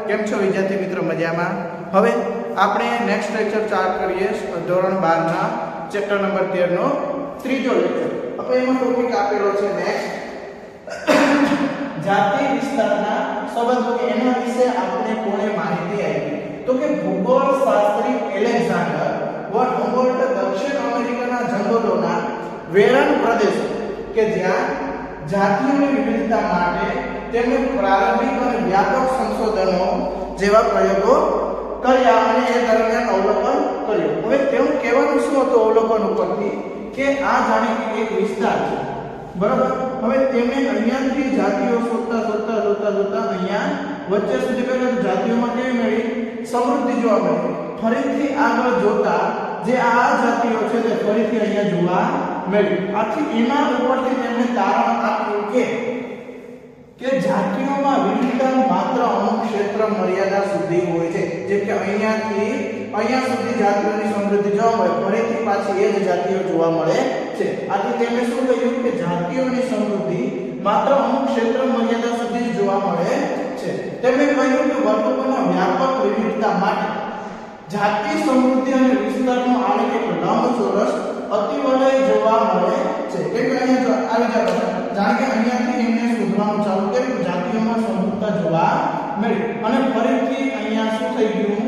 કેમ છો વિદ્યાર્થી મિત્રો? મજામાં? હવે આપણે નેક્સ્ટ લેક્ચર ચાલુ કરીએ ધોરણ 12 ના ચેપ્ટર નંબર 13 નો ત્રીજો લેક્ચર. હવે એમાં ટોપિક આપેલો છે નેક્સ્ટ જાતિ વિસ્તારના સંબંધો. એના વિશે આપણે કોણે માહિતી આપી? તો કે ભૂગોળશાસ્ત્રી એલેક્ઝાન્ડર વોન હુમબોલ્ટ દક્ષિણ અમેરિકાના જંગલોના વેરાન પ્રદેશ કે જ્યાં જાતિઓની વિવિધતા માટે તેમણે પ્રારંભિક અને વ્યાપક સંશોધનો જેવા પ્રયોગો કર્યા અને એ દરમિયાન અવલોકન કર્યું. હવે તેનું કહેવાનું શું હતું અવલોકન ઉપરથી કે આ જાણીતી એક વિસ્તાર છે, બરાબર. હવે તેમણે અહીંયાથી જાતિઓ શોધતા અહીંયા વચ્ચે સુધી પહેલા જાતિઓમાં કેવી મળી? સમૃદ્ધિ જોવા મળી. ફરીથી આગળ જોતા જે આ જાતિઓ છે તે ફરીથી અહીંયા જોવા મળી. આથી એના ઉપરથી તેમણે તારણ આપ્યું કે જાતિઓમાં વિવિધતા માત્ર અમુક ક્ષેત્ર મર્યાદા સુધી હોય છે. જેમ કે અહીંયાથી અહીંયા સુધી જાતિઓની સમૃદ્ધિ જોવા મળે, ફરીથી પાછી એ જ જાતિઓ જોવા મળે છે. આથી તેમણે શું કહ્યું કે જાતિઓની સમૃદ્ધિ માત્ર અમુક ક્ષેત્ર મર્યાદા સુધી જોવા મળે છે. તેમણે કહ્યું કે વર્તમાનના વ્યાપક વિવિધતા માટે જાતિ સમૃદ્ધિ અને વિસ્તારનો આલેખ એક લંબચોરસ અતિવલય જોવા મળે છે. કેમ કે અહીંયા આવી જાય જાણે કે અહીંયાથી એમને શોધવાનું ચાલુ કર્યું, જાતિઓમાં સમૃદ્ધતા જોવા મળી અને ફરીથી અહીંયા શું થઈ ગયું?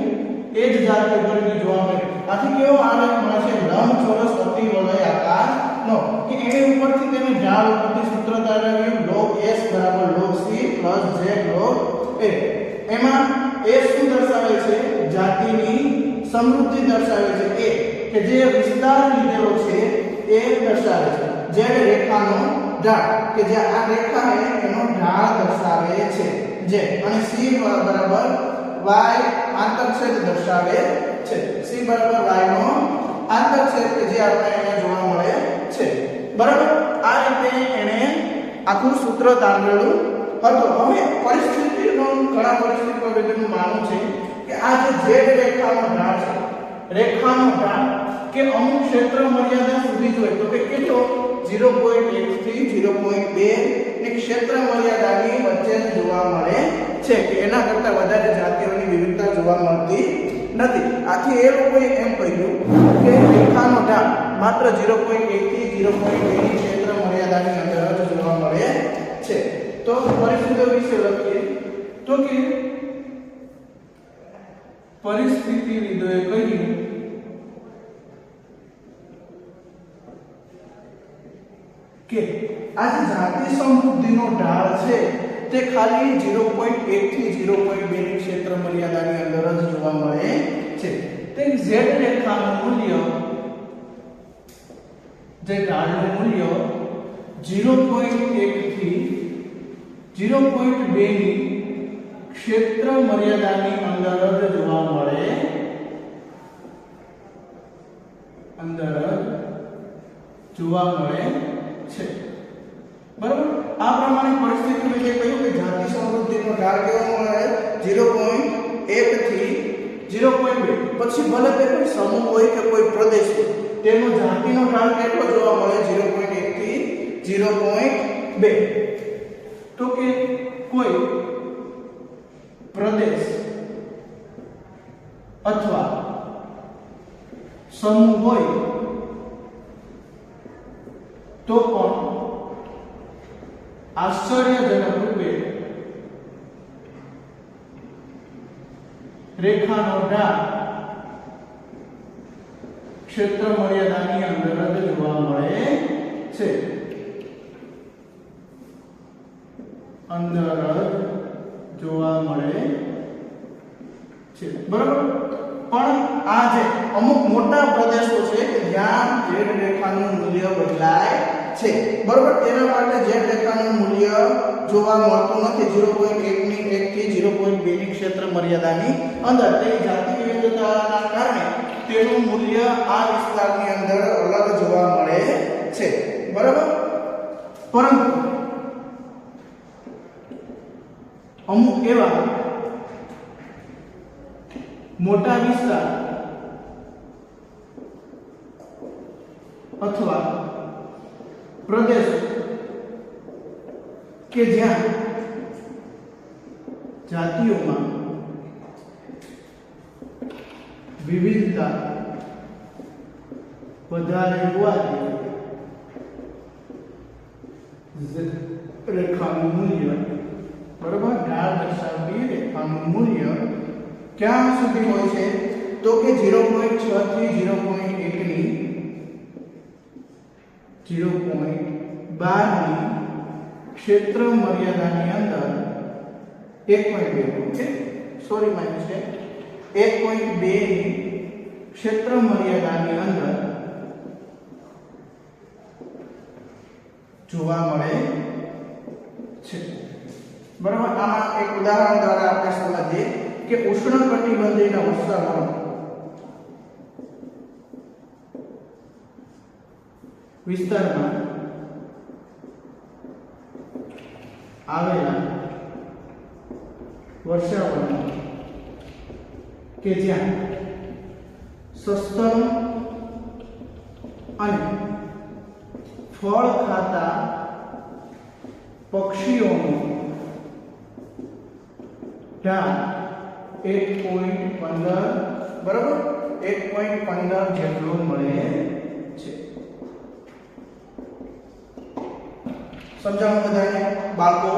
એ જ જાતિઓ ફરીથી જોવા મળી. આથી કેવો આલેખ મળે છે? લંબચોરસ અતિવલય આકારનો. કે એની ઉપરથી તેને ઢાળ ઉપરથી સૂત્ર તારવ્યું log s બરાબર log c plus j log a. એમાં એ શું દર્શાવે છે? જાતિની સમૃદ્ધિ દર્શાવે છે. એ કે જે વિસ્તાર લીધેલો છે એ દર્શાવે છે. જે રેખાનો ઢાળ કે જે આ રેખા છે એનો ઢાળ દર્શાવે છે જે, અને c બરાબર y આંતરછેદ દર્શાવે છે. c બરાબર y નો આંતરછેદ કે જે આપણે અહીંયા જોવા મળે છે, બરાબર. આ રીતે એને આખું સૂત્ર તારવેલું હતું. હવે પરિસ્થિતિનું ઘણા પરિસ્થિતિનું માનવું છે કે આ જે રેખાનો ઢાળ છે, રેખાનો ઢાળ કે અમુક ક્ષેત્ર મર્યાદા સુધી જોઈએ તો કે કેટલો? 0.1 થી 0.2 ની ક્ષેત્ર મર્યાદાની વચ્ચે જોવા મળે છે કે એના કરતા વધારે જાતિઓની વિવિધતા જોવા મળતી નથી. આથી એ લોકોએ એમ કહ્યું કે રેખાનો ઢાળ માત્ર 0.1 થી 0.2 ની ક્ષેત્ર મર્યાદાની અંદર જ જોવા મળે છે. તો પરિસ્થિતિઓ વિશે લખીએ તો કે પરિસ્થિતિવિદોએ કહ્યું કે આ જે જાતિ સમૃદ્ધિનો ઢાળ છે તે ખાલી 0.1 થી 0.2 ની ક્ષેત્ર મર્યાદાની અંદર જ જોવા મળે છે. તે z રેખાનું મૂલ્ય, જે ઢાળનું મૂલ્ય 0.1 થી 0.2 ની ક્ષેત્ર મર્યાદાની અંદર જ જોવા મળે છે, બરાબર. આ પ્રમાણે પરિસ્થિતિમાં જે કહ્યું કે જાતિ સમૃદ્ધિનો ઢાળ કેવો મળે? 0.1 થી 0.2. પછી ભલે તે કોઈ સમૂહ હોય કે કોઈ પ્રદેશ હોય, તેનો જાતિનો ઢાળ કેટલો જોવા મળે? 0.1 થી 0.2. તો કે કોઈ પ્રદેશ અથવા સમૂહ હોય તો પણ આશ્ચર્યજનક રૂપે રેખાનો ઢાળ ક્ષેત્ર મર્યાદાની અંદર જ જોવા મળે છે, બરાબર. પણ આ જે અમુક મોટા પ્રદેશો છે કે જ્યાં z રેખાનું મૂલ્ય બદલાય છે, બરાબર, તેના માટે z રેખાનું મૂલ્ય જોવા મળતું નથી 0.1 થી 0.2 ની ક્ષેત્ર મર્યાદાની અંદર. તે જાતિ વિવિધતાના કારણે તેનું મૂલ્ય આ વિસ્તારની અંદર અલગ જોવા મળે છે, બરાબર. પરંતુ અમુક એવા મોટા વિસ્તાર અથવા પ્રદેશ કે જ્યાં જાતિઓમાં વિવિધતા વધારે હોવાથી રેખાનું મૂલ્ય, બરાબર, ઢાળ દર્શાવતી રેખાનું મૂલ્ય ક્યાં સુધી હોય છે? તો કે 0.6 થી 0.1 ની 0.12 ની ક્ષેત્ર મર્યાદાની અંદર 1.2, ઓકે, સોરી માય મિસ્ટેક, 1.2 ની ક્ષેત્ર મર્યાદાની અંદર જોવા મળે છે, બરાબર. આમાં એક ઉદાહરણ દ્વારા આપણે સમજીએ કે ઉષ્ણકટિબંધીય વર્ષાવરણ વિસ્તારમાં આવેલા વર્ષાવરણ કે જ્યાં સસ્તન અને ફળ ખાતા પક્ષીઓનું ઢાળ 1.15, બરાબર, 1.15 જેટલું મળે છે. સમજાવું બધાને? બાળકો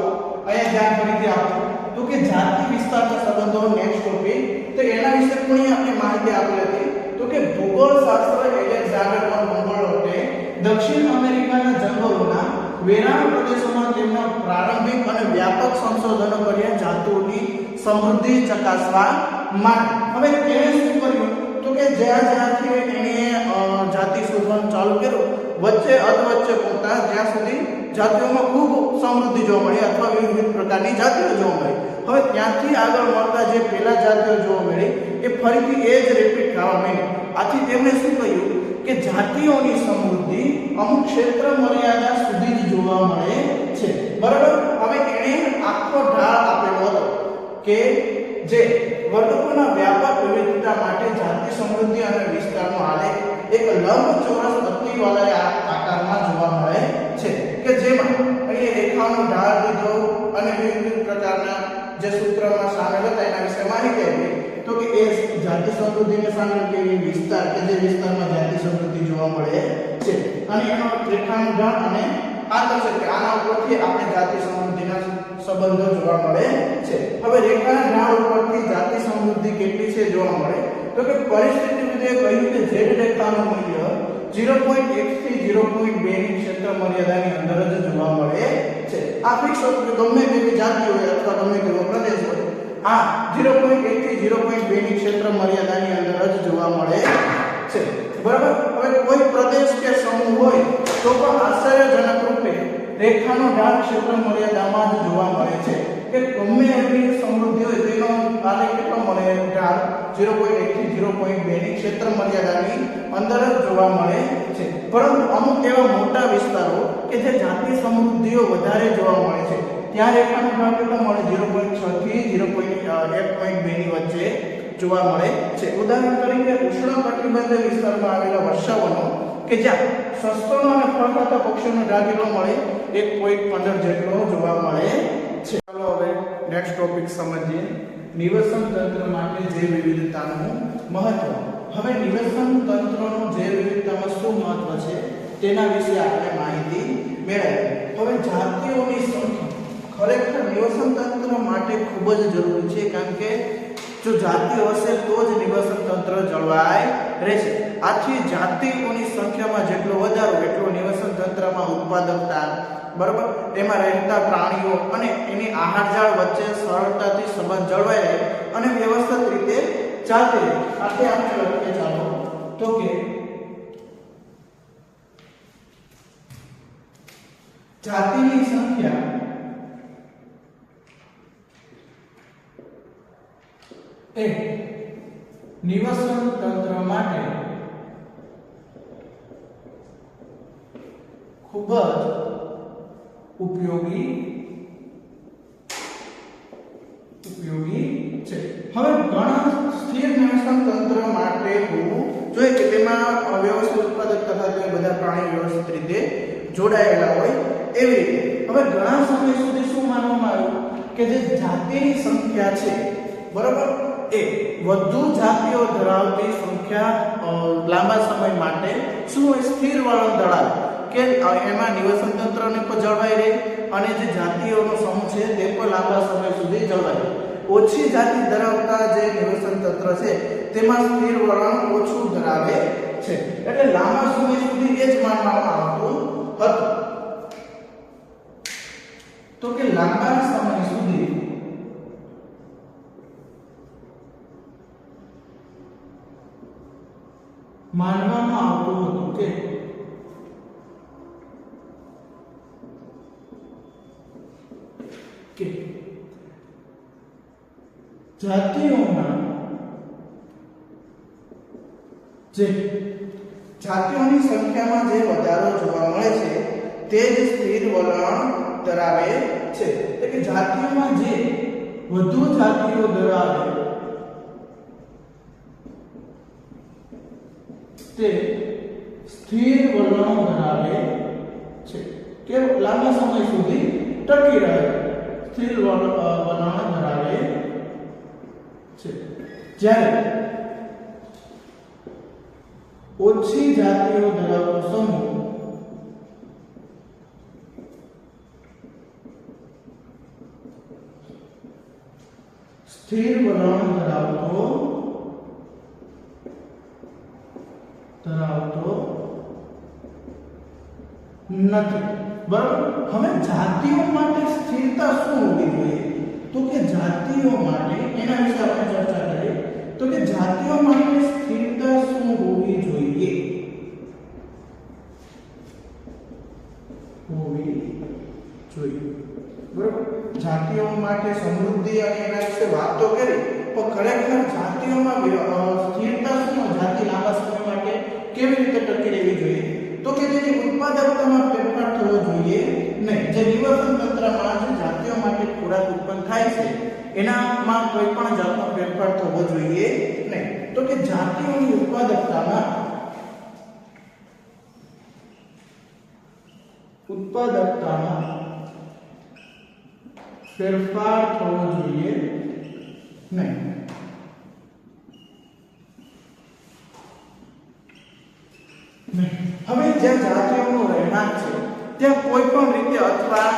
અહીંયા ધ્યાન ફરીથી આપો તો કે જાતિ વિસ્તારના સંબંધો નેક્સ્ટ ટોપિક, તો એના વિશે પણ આપણે માહિતી આપી હતી. તો કે ભૂગોળશાસ્ત્ર એલેક્ઝાન્ડર વોન હુમબોલ્ટે દક્ષિણ અમેરિકાના જંગલોના વેરાન પ્રદેશોમાં તેમના પ્રારંભિક અને વ્યાપક સંશોધનો કર્યા જાતિઓની સમૃદ્ધિ ચકાસવા માટે. હવે તેણે શું કર્યું? તો કે જ્યાંથી એણે જાતિ શોધવાનું ચાલુ કર્યું, વચ્ચે અધવચ્ચે પહોંચતા જ્યાં સુધી જાતિઓમાં ખૂબ સમૃદ્ધિ જોવા મળી અથવા વિવિધ પ્રકારની જાતિઓ જોવા મળી. હવે ત્યાંથી આગળ મળતા જે પહેલા જાતિઓ જોવા મળી એ ફરીથી એ જ રિપીટ થવા માંડી. આથી તેમણે શું કહ્યું કે જાતિઓની સમૃદ્ધિ અમુક ક્ષેત્ર મર્યાદા સુધી જ જોવા મળે છે, બરાબર. હવે એણે આખો ઢાળ આપેલો હતો કે જે વર્તકોના વ્યાપક વિવિધતા માટે જાતિ સમૃદ્ધિ અને વિસ્તારનો આલેખ એક લંબચોરસ અતિવલય આકારમાં જોવા મળે છે કે જેમાં અહીં રેખાનો ઢાળ લીધો અને વિવિધ પ્રકારના જે સૂત્રમાં સામેલ હતા એના વિશે માહિતી આપી. તો કે એ જાતિ સમૃદ્ધિને સામેલ કેવી વિસ્તાર કે જે વિસ્તારમાં જાતિ સમૃદ્ધિ જોવા મળે છે અને એનો રેખાનો ઢાળ અને આદર્શ કે આના ઉપરથી આપણે જાતિ સમૃદ્ધિના સંબંધો જોવા મળે છે. હવે રેખાના ઢાળ ઉપરથી જાતિ સમૃદ્ધિ કેટલી છે જોવા મળે તો કે પરિસ્થિતિવિદે કહ્યું કે z રેખાનું મૂલ્ય 0.1 થી 0.2 ની ક્ષેત્ર મર્યાદાની અંદર જ જોવા મળે છે. આ ફિક્સ હતું કે ગમે તેવી જાતિ હોય અથવા ગમે તેવો પ્રદેશ હોય, આ 0.1 થી 0.2 ની ક્ષેત્ર મર્યાદાની અંદર જ જોવા મળે છે, બરાબર. હવે કોઈ પ્રદેશ કે સમૂહ હોય તો પણ આશ્ચર્યજનક રૂપે રેખાનો ઢાળ ક્ષેત્ર મર્યાદામાં જ જોવા મળે છે કે ગમે એવી સમૃદ્ધિ હોય તેનો આલેખ કેટલો મળે? ઢાળ 0.1 થી 0.2 ની ક્ષેત્ર મર્યાદાની અંદર જ જોવા મળે છે. પરંતુ અમુક એવા મોટા વિસ્તારો કે જે જાતિ સમૃદ્ધિઓ વધારે જોવા મળે છે ત્યાં રેખાનો ઢાળ કેટલો મળે? 0.6 થી 1.2 ની વચ્ચે જોવા મળે છે. ઉદાહરણ તરીકે ઉષ્ણકટિબંધીય વિસ્તારમાં આવેલા વર્ષાવનો કે જ્યાં સસ્તનો અને ફળ ખાતા પક્ષીઓનો ઢાળ કેટલો મળે? 1.15 જેટલો જોવા મળે છે. ચાલો હવે નેક્સ્ટ ટોપિક સમજીએ, નિવસન તંત્ર માટે જૈવ વિવિધતાનું મહત્વ. હવે નિવસન તંત્રનું જૈવ વિવિધતામાં શું મહત્વ છે તેના વિશે આપણે માહિતી મેળવીએ. હવે જાતિઓની સંખ્યા ખરેખર નિવસન તંત્ર માટે ખૂબ જ જરૂરી છે, કારણ કે જો જાતિઓ હશે તો જ નિવસન તંત્ર જળવાઈ રહેશે. આથી જાતિઓની સંખ્યામાં જેટલો વધારો એટલો નિવસન તંત્રમાં ઉત્પાદકતા, બરાબર, તેમાં રહેતા પ્રાણીઓ અને એની આહારજાળ વચ્ચે સરળતાથી સંબંધ જળવાઈ રહે અને વ્યવસ્થિત રીતે ચાલતી રહે. આથી આપણે લખીએ ચાલો તો કે જાતિની સંખ્યા એ નિવસન તંત્ર માટે ખૂબ જ ઉપયોગી છે. હવે ઘણા સ્થિર નિવસન તંત્ર માટે હોવું જોઈએ કે તેમાં વ્યવસ્થિત ઉત્પાદકતા થતી હોય, બધા પ્રાણી વ્યવસ્થિત રીતે જોડાયેલા હોય એવી રીતે. હવે ઘણા સમય સુધી શું માનવામાં આવ્યું કે જે જાતિની સંખ્યા છે, બરાબર, એ વધુ જાતિઓ ધરાવતી સંખ્યા લાંબા સમય માટે શું હોય સ્થિર વલણ ધરાવે કે એમાં નિવસન તંત્રને પણ જળવાઈ રહે અને જે જાતિઓનો સમૂહ છે તે પણ લાંબા સમય સુધી જળવાઈ રહે. ઓછી જાતિ ધરાવતા જે નિવસન તંત્ર છે તેમાં સ્થિર વલણ ઓછું ધરાવે છે. એટલે લાંબા સમય સુધી એ જ માનવામાં આવતું હતું. તો કે લાંબા સમય સુધી માનવામાં આવતું હતું કે જાતિઓના જાતિઓની સંખ્યામાં જે વધારો જોવા મળે છે તે જ સ્થિર વલણ ધરાવે છે. એટલે કે જાતિઓમાં જે વધુ જાતિઓ ધરાવે તે સ્થિર વલણ ધરાવે છે કે લાંબા સમય સુધી ટકી રહે સ્થિર વલણ ધરાવે છે. જ્યારે ઓછી જાતિઓ ધરાવતો સમૂહ સ્થિર વલણ ધરાવતો નથી. બરાબર. હવે જાતિઓ માટે સ્થિરતા શું હોવી જોઈએ? તો કે જાતિઓ માટે એના વિશે આપણે ચર્ચા કરીએ. તો કે જાતિઓ માટે સ્થિરતા શું હોવી જોઈએ? બરાબર. જાતિઓ માટે સમૃદ્ધિ અને એના વિશે વાત તો કરી, પણ ખરેખર જાતિઓમાં સ્થિરતા શું, જાતિ લાંબા સમય માટે કેવી રીતે ટકી રહેવી જોઈએ? તો કે તેની ઉત્પાદકતામાં ફેરફાર થવો જોઈએ નહીં. જે નિવસન તંત્રમાં જે જાતિઓ માટે ખોરાક ઉત્પન્ન થાય છે એનામાં કોઈ પણ જાતનો ફેરફાર થવો જોઈએ નહીં. તો કે જાતિઓની ઉત્પાદકતામાં ફેરફાર થવો જોઈએ નહીં. હવે જ્યાં જાતિઓનું રહેણાંક છે ત્યાં કોઈ પણ રીતે અથવા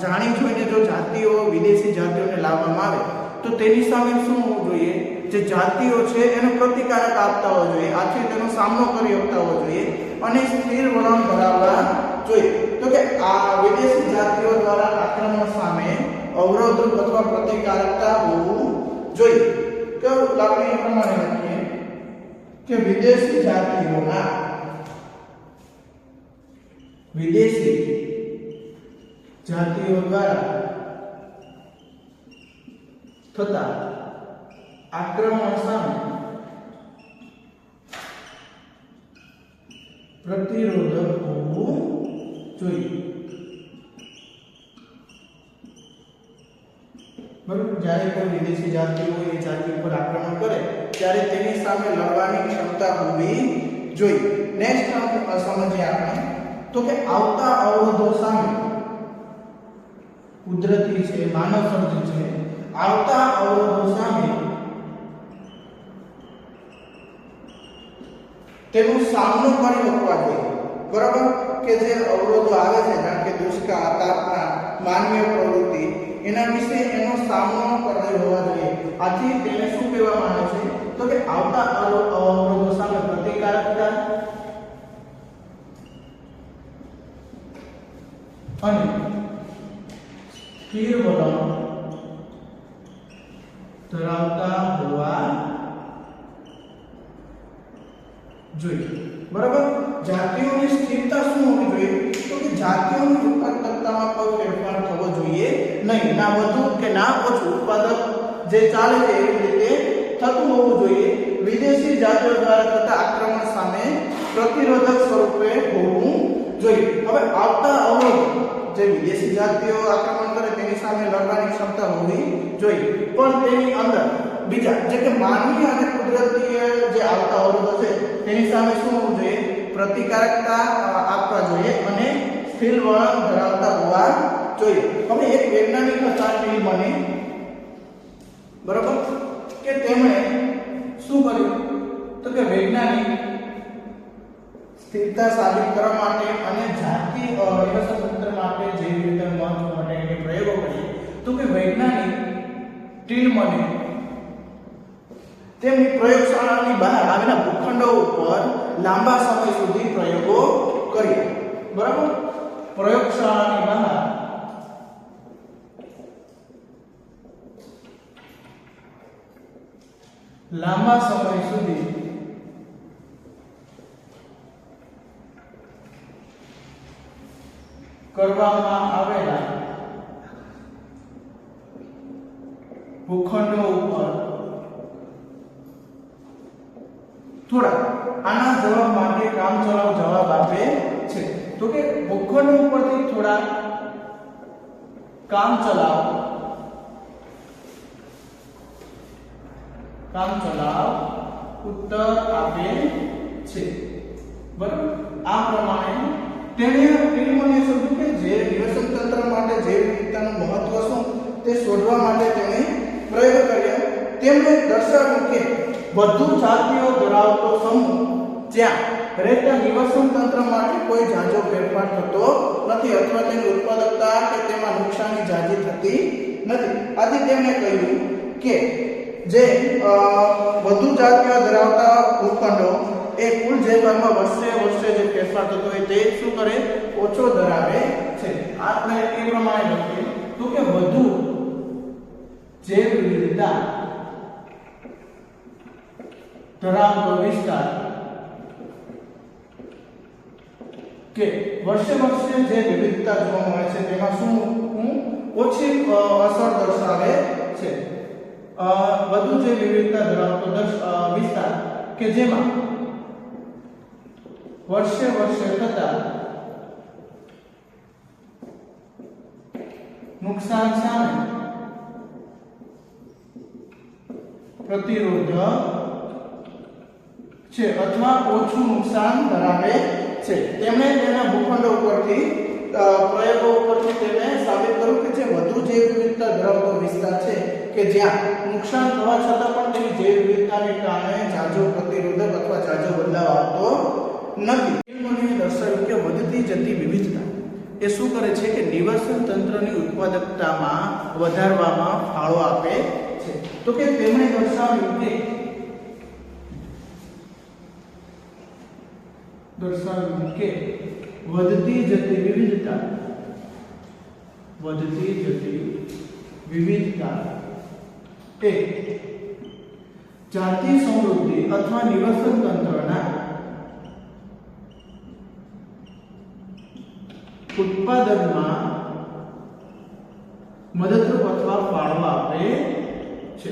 જાણી જોઈને જો જાતિઓ વિદેશી જાતિઓને લાવવામાં આવે તો તેની સામે શું હોવું જોઈએ? જે જાતિઓ છે એનો પ્રતિકારક આપતા હોવો જોઈએ, આથી તેનો સામનો કરી શકતા હોવો જોઈએ અને સ્થિર વલણ ધરાવવા જોઈએ. તો કે આ વિદેશી જાતિઓ દ્વારા આક્રમણ સામે અવરોધરૂપ અથવા પ્રતિકારકતા હોવું જોઈએ. કેવું લાગણી પ્રમાણે લખીએ કે વિદેશી જાતિઓ દ્વારા થતા આક્રમણ સામે પ્રતિરોધક હોવું જોઈએ. બરાબર. જ્યારે કોઈ વિદેશી જાતિઓ એ જાતિ ઉપર આક્રમણ કરે ત્યારે તેની સામે લડવાની ક્ષમતા હોવી જોઈએ. નેક્સ્ટ સમજીએ આપણે. તો કે આવતા અવરોધો સામે, કુદરતી છે, માનવ સર્જિત છે, આવતા અવરોધો સામે તેનો સામનો કરી શકવા જોઈએ. બરાબર. કે જે અવરોધો આવે છે જેમ કે દુષ્કાળ, તાપમાન, માનવીય પ્રવૃત્તિ, એના વિશે એનો સામનો કરવો હોવા જોઈએ. આથી તેને શું કહેવામાં આવે છે? તો કે આવતા અવરોધો સામે પ્રતિકારકતા અને સ્થિર વલણ ધરાવતા હોવા જોઈએ. બરાબર. જાતિઓની સ્થિરતા શું હોવી જોઈએ? તો કે જાતિઓની ઉત્પાદકતામાં કોઈ ફેરફાર થવો જોઈએ નહીં. ના વધુ કે ના ઓછું ઉત્પાદક જે ચાલે છે એવી રીતે થતું હોવું જોઈએ. વિદેશી જાતિઓ દ્વારા થતા આક્રમણ સામે પ્રતિરોધક સ્વરૂપે હોવું જોઈએ. હવે આવતા અવરોધ જે વિદેશી જાતિઓ આક્રમણ કરે તેની સામે લડવાની ક્ષમતા હોવી જોઈએ. પણ તેની અંદર બીજા જે કે માનવી અને કુદરતી જે આવતા અવરોધો છે તેની સામે શું હોવું જોઈએ? પ્રતિકારકતા આપવા જોઈએ અને સ્થિર વલણ ધરાવતા હોવા જોઈએ. હવે એક વૈજ્ઞાનિક હતા ટીલમની, બરાબર, કે કે તેમણે શું કર્યું તો કે વૈજ્ઞાનિક સ્થિરતા સાબિત કરવા માટે અને જાતિ નિવસન તંત્ર માટે જૈવ વિવિધતાનું મહત્વ માટે પ્રયોગો કર્યા. તો કે વૈજ્ઞાનિક ટીલમને તેમની પ્રયોગશાળાની બહાર આવેલા ભૂખંડો ઉપર લાંબા સમય સુધી પ્રયોગો કર્યા. બરાબર, પ્રયોગશાળાની બહાર લાંબા સમય સુધી કરવામાં આવેલા ભૂખંડો ઉપર થોડા આના જવાબ માટે કામચલાઉ જવાબ આપે છે. તો કે ભૂખંડો ઉપરથી થોડા કામચલાઉ ઉત્તર આપે છે. બરાબર, આ પ્રમાણે તેણે ટીલમને શોધ્યું કે જે નિવસન તંત્ર માટે જૈવ વિવિધતાનું મહત્વ શું તે શોધવા માટે તેણે પ્રયોગ કર્યા. તેમણે દર્શાવ્યું કે વધુ જાતિઓ ધરાવતો સમૂહ જ્યાં રહેતા નિવસન તંત્ર માટે કોઈ ઝાઝો ફેરફાર થતો નથી અથવા તેની ઉત્પાદકતા કે તેમાં નુકસાની ઝાઝી થતી નથી. આથી તેમણે કહ્યું કે જે વધુ જાતિઓ ધરાવતા ભૂખંડો એ કુલ જૈવમાં વર્ષે જે ફેરફાર થતો હોય તે શું કરે, ઓછો ધરાવે છે. આપણે એ પ્રમાણે લખીએ તો કે વધુ જૈવ વિવિધતા ધરાવતો વિસ્તાર કે વર્ષે જે વિવિધતા જોવા મળે છે તેમાં શું ઓછી અસર દર્શાવે છે. વધુ જે વિવિધતા ધરાવતો વિસ્તાર કે જેમાં વર્ષે થતા નુકસાન સામે પ્રતિરોધ છે અથવા ઓછું નુકસાન ધરાવે છે. તેમણે તેના ભૂખંડો ઉપરથી પ્રયોગો ઉપરથી તેમણે સાબિત કર્યું કે જે વધુ જૈવ વિવિધતા ધરાવતો વિસ્તાર છે કે જ્યાં નુકસાન થવા છતાં પણ તેની જૈવ વિવિધતાને કારણે ઝાઝો પ્રતિરોધક અથવા ઝાઝો બદલાવ આવતો નથી. મને દર્શાવ્યું કે વધતી જતી વિવિધતા એ શું કરે છે કે નિવસન તંત્રની ઉત્પાદકતામાં વધારવામાં ફાળો આપે છે. તો કે તેમણે દર્શાવ્યું કે વધતી જતી વિવિધતા એ જાતિ સમૃદ્ધિ અથવા નિવસન તંત્રના ઉત્પાદનમાં મદદરૂપ અથવા ફાળો આપે છે.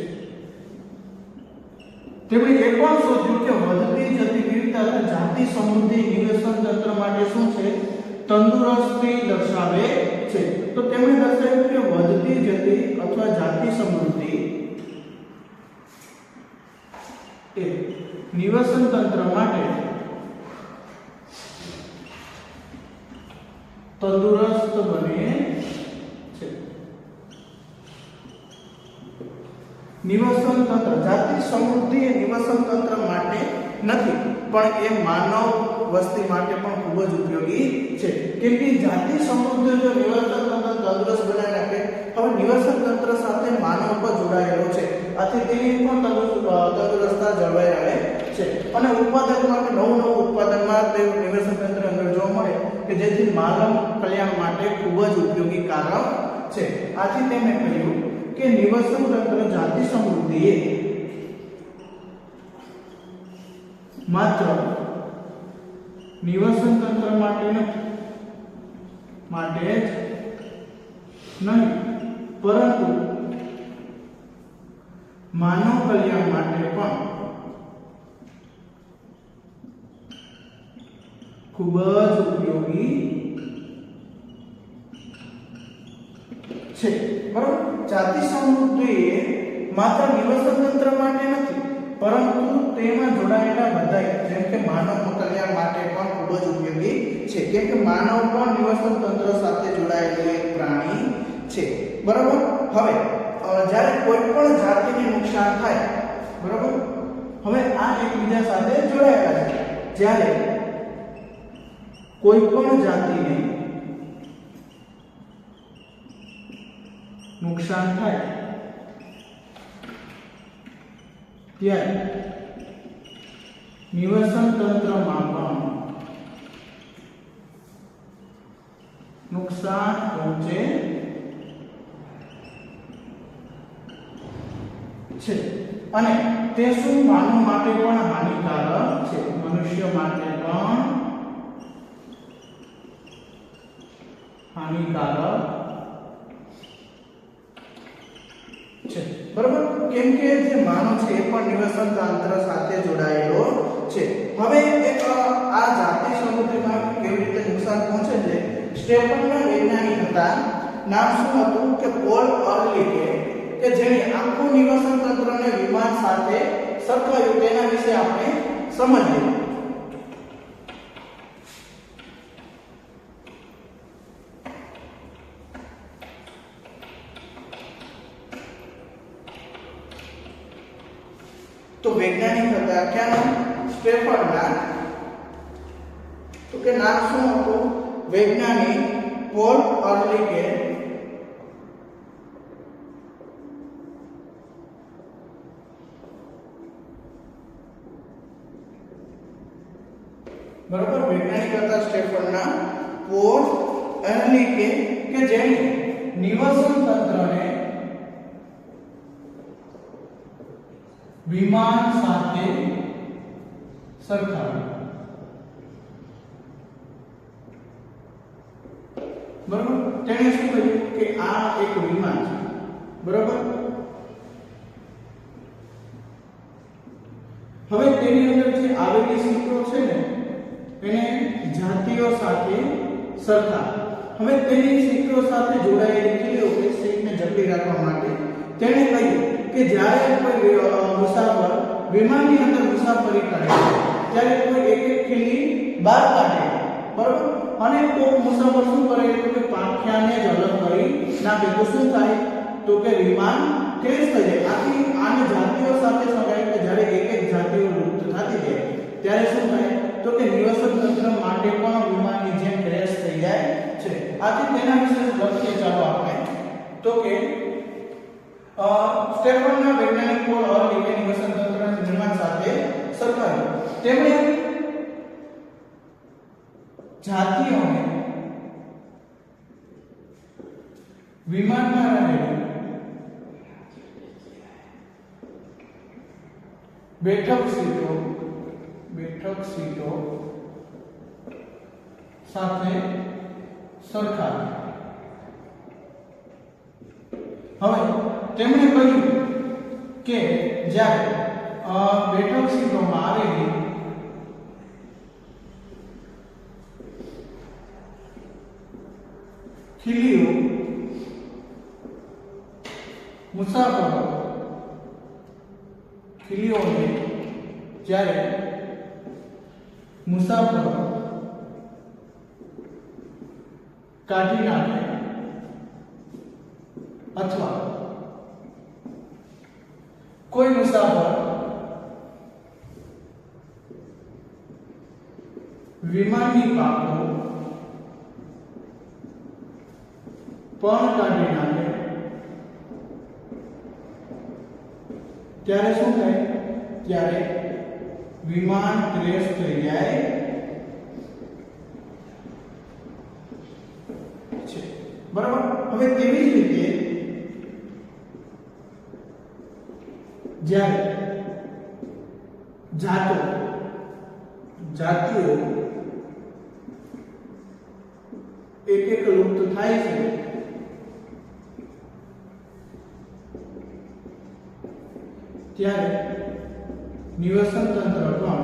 તેમણે એ પણ શોધ્યું કે વધતી જતી વિવિધતા અને જાતિ સમૃદ્ધિ નિવસન તંત્ર માટે શું છે, તંદુરસ્તી દર્શાવે છે. તો તેમણે દર્શાવ્યું કે વધતી જતી અથવા જાતિ સમૃદ્ધિ એ નિવસન તંત્ર માટે તંદુરસ્ત બને છે. નિવસન તંત્ર જાતિ સમૃદ્ધિ એ નિવસન તંત્ર માટે નથી પણ એ માનવ વસ્તી માટે પણ ખૂબ જ ઉપયોગી છે. કેમ કે જાતિ સમૃદ્ધિ જો નિવસન તંત્ર તંદુરસ્ત બનાવી રાખે, હવે નિવસન તંત્ર સાથે માનવ પર જોડાયેલો છે, આથી તેની પણ તંદુરસ્તતા જળવાઈ રહે છે. અને ઉત્પાદક માટે નવું ઉત્પાદનમાં તે નિવસન તંત્ર અંદર જોવા મળે કે જેથી માનવ કલ્યાણ માટે ખૂબ જ ઉપયોગી કારક છે. આથી તેમણે કહ્યું કે નિવસન તંત્ર જાતિ સમૃદ્ધિ એ માત્ર નિવસન તંત્ર માટે જ નહીં પરંતુ માનવ કલ્યાણ માટે પણ ખૂબ જ ઉપયોગી છે. બરાબર, જાતિ સમૃદ્ધિ એ માત્ર નિવસન તંત્ર માટે નથી પરંતુ તેમાં જોડાયેલા બધા જેમ કે માનવ કલ્યાણ માટે પણ ખૂબ જ ઉપયોગી છે. કેમ કે માનવ પણ નિવસન તંત્ર સાથે જોડાયેલું એક પ્રાણી છે. બરાબર, હવે જ્યારે કોઈ પણ જાતિને નુકસાન થાય બરાબર. હવે આ એકબીજા સાથે જોડાયેલા છે. જ્યારે કોઈ પણ જાતિને નુકસાન થાય ત્યારે નિવસન તંત્રમાં પણ નુકસાન પહોંચે છે અને તે શું માનવ માટે પણ હાનિકારક છે, મનુષ્ય માટે પણ હાનિકારક છે. બરાબર. કેમ કે જે માનવ છે એ પણ નિવસન તંત્ર સાથે જોડાયેલો છે. હવે એક આ જાતિ સમુદ્રમાં કેવી રીતે નુકસાન પહોંચે છે, સ્ટેફનના વૈજ્ઞાનિક હતા, નામ શું હતું કે પોલ અર્લિકે, કે જેણે આખું નિવસન તંત્રને વિમાન સાથે સરખાવ્યું. તેના વિશે આપણે સમજીએ. તો વૈજ્ઞાનિક હતા ક્યાં? સ્ટેફનના. તો કે નામ શું હતું? વૈજ્ઞાનિક પોલ અર્લિકે. બરાબર. વૈજ્ઞાનિક હતા સ્ટેફનના પોલ અર્લિકે, કે જેણે નિવસન તંત્રને વિમાન સાથે સરખાવ્યું. બરાબર. તેણે શું કર્યું કે આ એક વિમાન છે. બરાબર. હવે તેની અંદર જે આવેલી સીટો છે ને એને જાતિઓ સાથે સરખા. હવે તેની સીટો સાથે જોડાયેલી ખીલીઓ કે સીટને જકડી રાખવા માટે તેણે કહ્યું કે જ્યારે કોઈ મુસાફર વિમાનની અંદર મુસાફરી કરે ત્યારે કોઈ એક એક ખીલી બહાર કાઢે. બરાબર. અને કોક મુસાફર શું કરે કે પાંખિયાને જ અલગ કરી નાખે. તો શું થાય? તો કે વિમાન ક્રેશ થઈ જાય. આથી આને જાતિઓ સાથે સગાય કે જ્યારે એક એક જાતિઓ લુપ્ત થતી જાય ત્યારે શું થાય? તો કે નિવસન તંત્ર માટે પણ વિમાનની જેમ ક્રેશ થઈ જાય છે. આથી તેના વિશે લખીએ ચાલો આપણે. તો કે સ્ટેફનના વૈજ્ઞાનિક પોલ અર્લિકે નિવસન તંત્રના નિર્માણ સાથે સરખાવ્યું. તેમણે જાતિઓને વિમાનમાં રહેલી બેઠક સીટો સાથે સરખાવી. હવે તેમણે કહ્યું કે જ્યારે બેઠક સીટોમાં આવેલી ખીલીઓ મુસાફરો ખીલીઓને જ્યારે મુસાફરો કાઢી નાખે અથવા કોઈ મુસાફર વિમાનની પાકો પણ કાઢી નાખે ત્યારે શું થાય? ત્યારે વિમાન ક્રેશ થઈ જાય છે. બરાબર. હવે તેવી જ રીતે જ્યારે જાતિઓ એક એક લુપ્ત થાય છે ત્યારે નિવસન તંત્ર પણ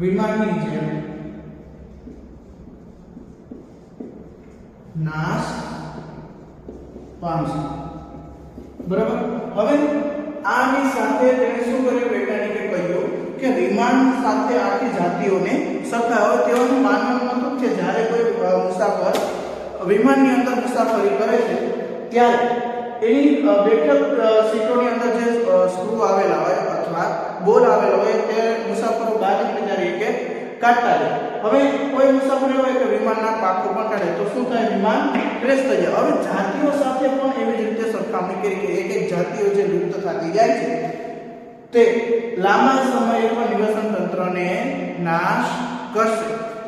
વિમાનની જેમ નાશ પામશે. બરાબર. હવે આની સાથે તેણે શું કર્યું? વૈજ્ઞાનિકે કહ્યું કે વિમાન સાથે આખી જાતિઓને સરખાવે. તેઓનું માનવાનું હતું કે જ્યારે કોઈ મુસાફર વિમાનની અંદર મુસાફરી કરે છે ત્યારે એની બેઠક સીટોની અંદર જે સ્ક્રૂ આવેલા હોય અથવા બોલ આવેલો હોય તે મુસાફરો બહાર નીકળી જાય કે કાઢતા રહે. હવે કોઈ મુસાફર હોય કે વિમાનના પાંખો પણ કાઢે તો શું થાય? વિમાન ક્રેશ થઈ જાય. હવે જાતિઓ સાથે પણ એવી જ રીતે સરખામણી કરી કે એક જાતિઓ જે લુપ્ત થતી જાય છે તે લાંબા સમય પર નિવસન તંત્રને નાશ કરશે.